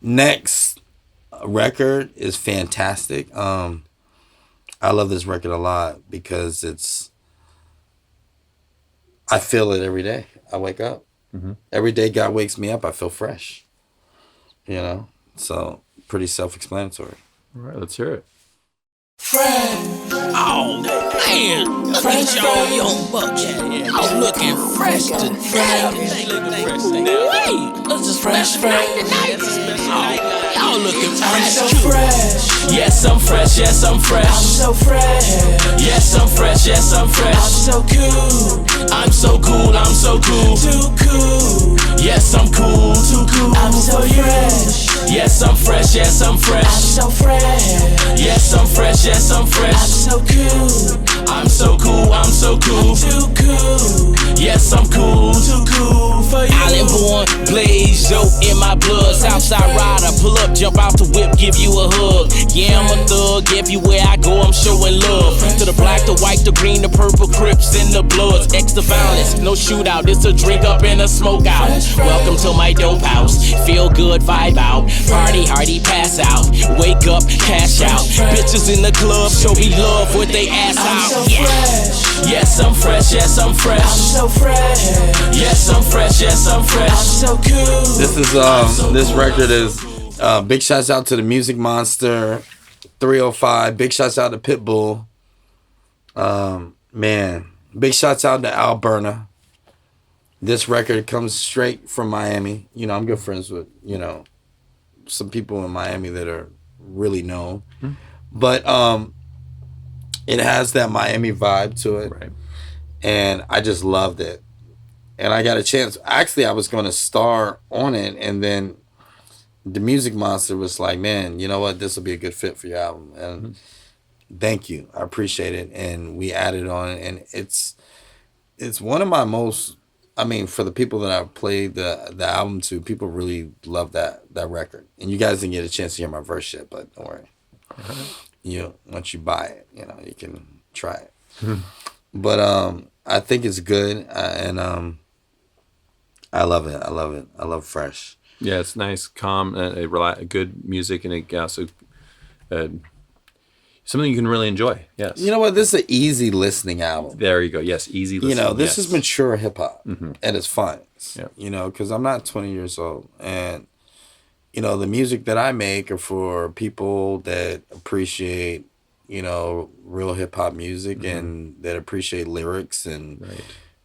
Next record is fantastic. I love this record a lot because I feel it every day. I wake up. Every day God wakes me up, I feel fresh. You know? So, pretty self-explanatory. All right, let's hear it. Oh man, fresh y'all young bucks. I'm looking fresh today. This is fresh tonight. Oh, y'all looking fresh too. Yes, I'm fresh. Yes, I'm fresh. I'm so fresh. Yes, I'm fresh. Yes, I'm fresh. I'm so cool. I'm so cool. I'm so cool. Too cool. Yes, I'm cool. Too cool. I'm so fresh. Yes, I'm fresh. Yes, I'm fresh. I'm so fresh. Yes, I'm fresh. Yes, I'm fresh. I'm so cool. I'm so cool. I'm so cool. I'm too cool. Yes, I'm cool. Too cool for you. Island born, blaze, yo, in my blood. Southside rider, pull up, jump out the whip, give you a hug. Yeah, I'm a thug. Everywhere I go, I'm showing love. To the black, the white, the green, the purple, Crips, and the Bloods. Extra violence, no shootout. It's a drink up and a smoke out. Welcome to my dope house. Feel good, vibe out. Party hardy, pass out. Wake up, cash out. Bitches in the club show me love with they ass out. So yes, I'm fresh. Yes, I'm fresh. I'm so fresh. Yes, I'm fresh. Yes, I'm fresh. I'm so cool. This record is big shouts out to the Music Monster, 305. Big shouts out to Pitbull. Man, big shouts out to Alberta. This record comes straight from Miami. You know, I'm good friends with, you know, some people in Miami that are really known. But it has that Miami vibe to it. Right. And I just loved it. And I got a chance. Actually, I was going to star on it. And then the Music Monster was like, man, you know what? This will be a good fit for your album. And thank you. I appreciate it. And we added on it. And it's one of my most, I mean, for the people that I've played the album to, people really love that record. And you guys didn't get a chance to hear my verse yet, but don't worry. Once you buy it, you know, you can try it. But I think it's good, and I love it. I love it. I love Fresh. Yeah, it's nice, calm, good music, and it also something you can really enjoy. Yes. You know what? This is an easy listening album. There you go. Yes, easy listening. You know, this is mature hip hop at its finest. Yeah. You know, because I'm not 20 years old, and you know, the music that I make are for people that appreciate, you know, real hip hop music and that appreciate lyrics and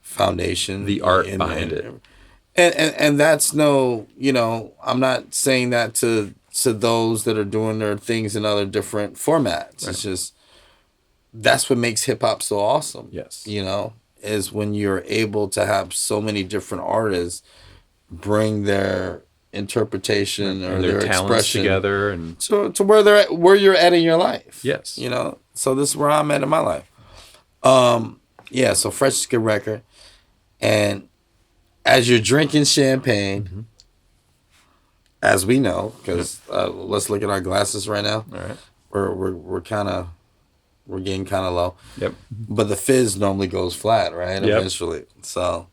foundation, the art behind it. And that's no, you know, I'm not saying that to those that are doing their things in other different formats. Right. It's just, that's what makes hip hop so awesome. Yes. You know, is when you're able to have so many different artists bring their interpretation or their expression together and to where you're at in your life. Yes. You know, so this is where I'm at in my life. Yeah, so Fresh is a good record. And as you're drinking champagne, as we know, because let's look at our glasses right now. All right. We're getting kind of low. Yep. But the fizz normally goes flat, right? Yep. Eventually. So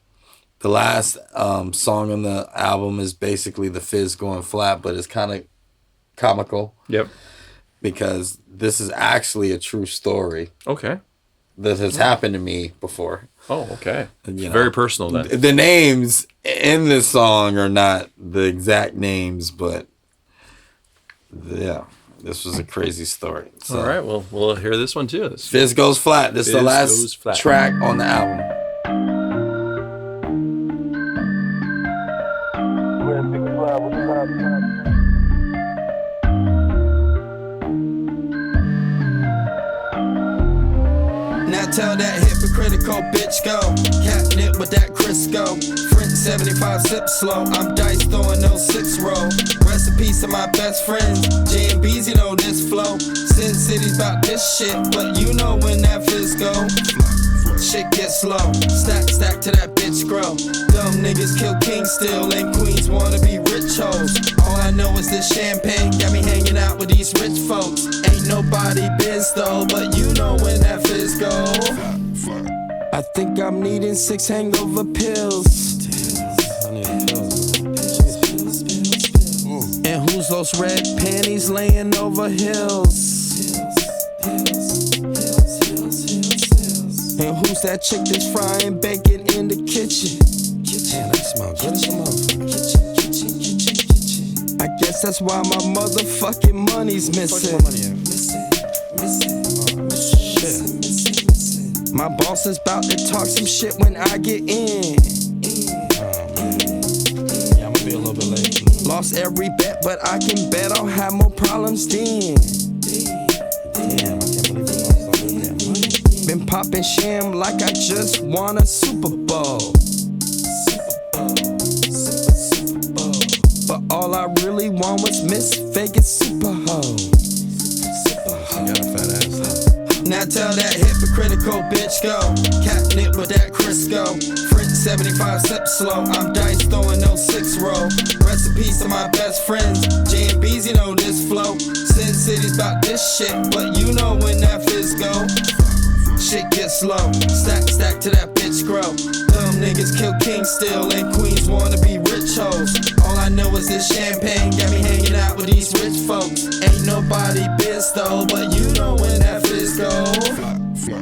the last song on the album is basically the fizz going flat, but it's kind of comical. Yep. Because this is actually a true story. Okay. That has happened to me before. Oh, okay. You know, very personal then. The names in this song are not the exact names, but yeah, this was a crazy story. So, all right, well, we'll hear this one too. Fizz Goes Flat. This is the last track on the album. Now tell that hypocritical bitch go. Catnip with that Crisco. French 75 sip slow. I'm dice throwing those 6-roll. Recipes to my best friends. J&B's, you know this flow. Sin City's about this shit, but you know when that fizz go. Shit get slow. Stack to that bitch grow. Dumb niggas kill kings still, and queens wanna be rich hoes. All I know is this champagne got me hanging out with these rich folks. Ain't nobody biz though, but you know when that fizz go. I think I'm needing 6 hangover pills. And who's heels, those red panties laying over hills. And who's that chick that's frying bacon in the kitchen? Man, that smell good as a motherfucker. I guess that's why my motherfucking money's missing. My boss is about to talk some shit when I get in. Yeah, I'm gonna be a little bit late. Lost every bet, but I can bet I'll have more problems then. Damn, I can't believe we lost all that damn money. Been popping sham like I just won a Super Bowl. But all I really want was Miss Vegas Super Ho. She got a fat ass. Now tell that hypocritical bitch go. Catnip with that Crisco. French 75 sip slow. I'm dice throwing no 6-roll. Recipes to my best friends. J and B's, you know this flow. Sin City's about this shit, but you know when that fizz go. Shit gets slow. Stack to that bitch grow. Dumb niggas kill kings still, and queens wanna be rich hoes. All I know is this champagne got me hanging out with these rich folks. Ain't nobody biz though, but you know when that fizz go.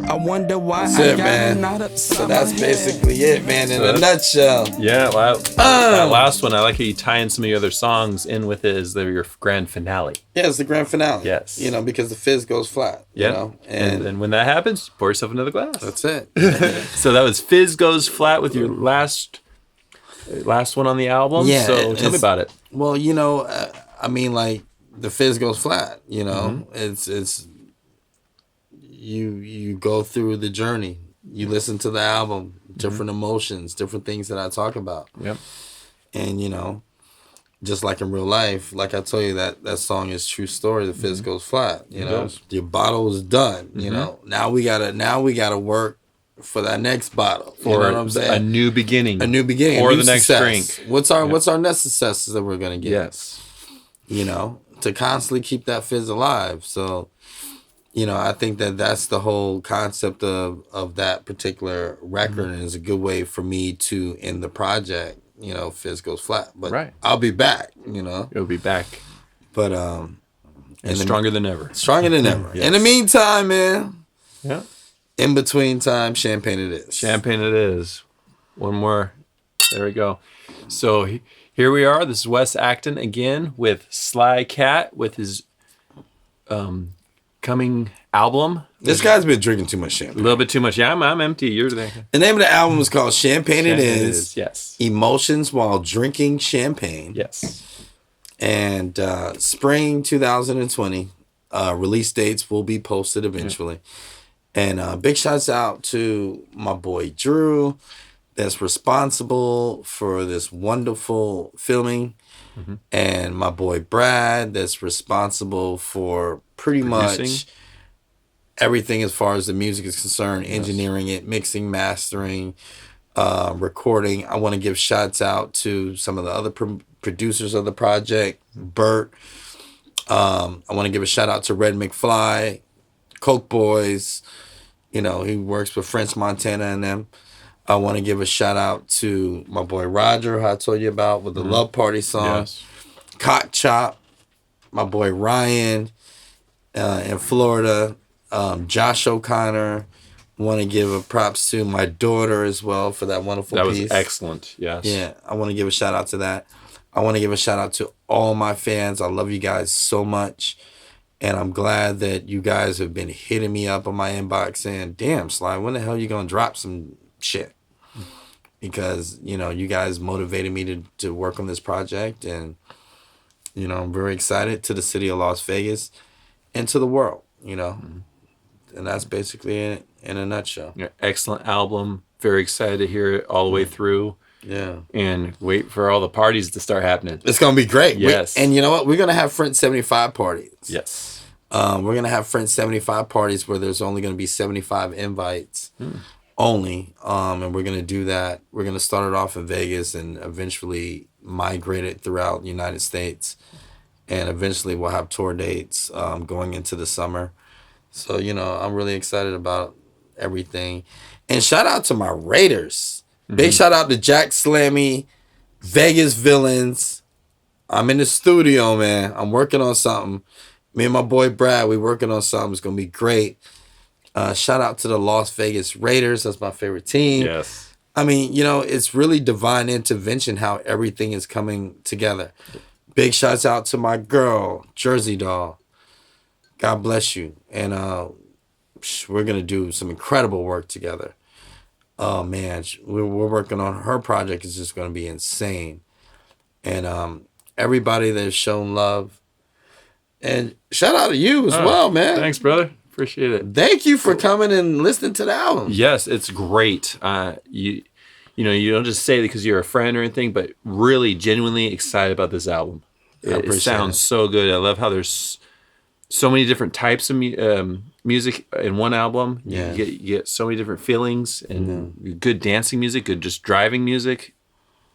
I wonder why That's I it, got man. a knot upside So that's my basically it, man, in a So- nutshell. Yeah, wow. That last one, I like how you tie in some of your other songs in with it as your grand finale. Yeah, it's the grand finale. Yes. You know, because the fizz goes flat. Yeah. You know, And when that happens, pour yourself another glass. that's it. So that was Fizz Goes Flat with your last one on the album. Yeah, So tell me about it. Well, you know, I mean, like the fizz goes flat. You know, it's you go through the journey. You listen to the album, different emotions, different things that I talk about. Yep. And you know, just like in real life, like I told you, that song is true story. The fizz goes flat. You know, does. your bottle is done. You know, now we gotta work for that next bottle. You know what I'm saying? a new beginning. A new beginning, Or a new the next success. drink. What's our next successes that we're gonna get? Yes. You know, to constantly keep that fizz alive. So, you know, I think that's the whole concept of that particular record, and it's a good way for me to end the project. You know, fizz goes flat, but Right. I'll be back. You know, It'll be back but and stronger than ever. stronger than ever. Yes. In the meantime, man. Yeah. In between time, champagne it is. Champagne it is. One more. There we go. So here we are. This is Wes Acton again with Slykat with his coming album. This guy's been drinking too much A champagne. little bit too much. Yeah, I'm empty. You're there. The name of the album is called Champagne It Is. Yes. Emotions While Drinking Champagne. Yes. And spring 2020, release dates will be posted eventually. And big shouts out to my boy Drew, that's responsible for this wonderful filming, and my boy Brad, that's responsible for pretty much Producing. everything as far as the music is concerned, engineering it, mixing, mastering, recording. I want to give shouts out to some of the other producers of the project, Bert. I want to give a shout out to Red McFly, Coke Boys. You know, he works with French Montana and them. I want to give a shout out to my boy Roger, who I told you about with the Love Party song. Yes. Cock Chop, my boy Ryan in Florida, Josh O'Connor. Want to give a props to my daughter as well for that wonderful That piece. was excellent. Yes. Yeah, I want to give a shout out to that. I want to give a shout out to all my fans. I love you guys so much. And I'm glad that you guys have been hitting me up on my inbox saying, damn, Sly, when the hell you going to drop some shit? Because, you know, you guys motivated me to work on this project. And, you know, I'm very excited to the city of Las Vegas and to the world, you know. And that's basically it in a nutshell. Yeah, excellent album. Very excited to hear it all the way through. Yeah. And wait for all the parties to start happening. It's going to be great. Yes. And you know what? We're going to have French 75 parties. Yes. We're going to have French 75 parties where there's only going to be 75 invites only. And we're going to do that. We're going to start it off in Vegas and eventually migrate it throughout the United States. And eventually we'll have tour dates going into the summer. So, you know, I'm really excited about everything. And shout out to my Raiders. Big shout out to Jack Slammy, Vegas Villains, I'm in the studio, man. I'm working on something. Me and my boy Brad, we working on something. It's gonna be great. Shout out to the Las Vegas Raiders. That's my favorite team. Yes. I mean, it's really divine intervention how everything is coming together. Big shouts out to my girl, Jersey Doll. God bless you. And we're going to do some incredible work together. Oh, man. We're working on her project. Is just going to be insane. And everybody that has shown love. And shout out to you as well, man. Thanks, brother. Appreciate it. Thank you for coming and listening to the album. Yes, it's great. You don't just say it because you're a friend or anything, but really genuinely excited about this album. It sounds so good. I love how there's so many different types of music in one album. Yeah. You get so many different feelings and good dancing music, good just driving music,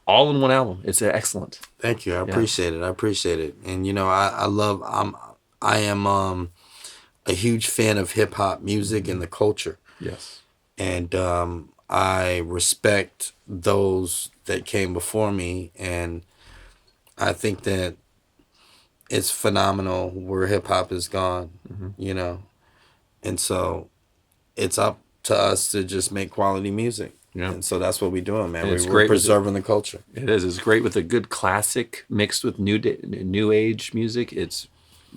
all in one album. It's excellent. Thank you. I appreciate it. I appreciate it. And I am a huge fan of hip hop music and the culture. Yes. And I respect those that came before me, and I think that it's phenomenal where hip hop has gone, and so it's up to us to just make quality music. Yeah. And so that's what we're doing, man. And We're preserving the culture. It is. It's great with a good classic mixed with new age music. It's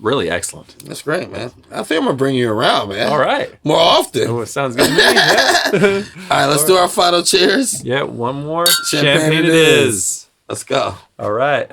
really excellent. That's great, man. I think I'm gonna bring you around, man. All right. More often. Oh, it sounds good to me. Yeah. All right, let's do our final cheers. Yeah, one more. Champagne it is. Let's go. All right.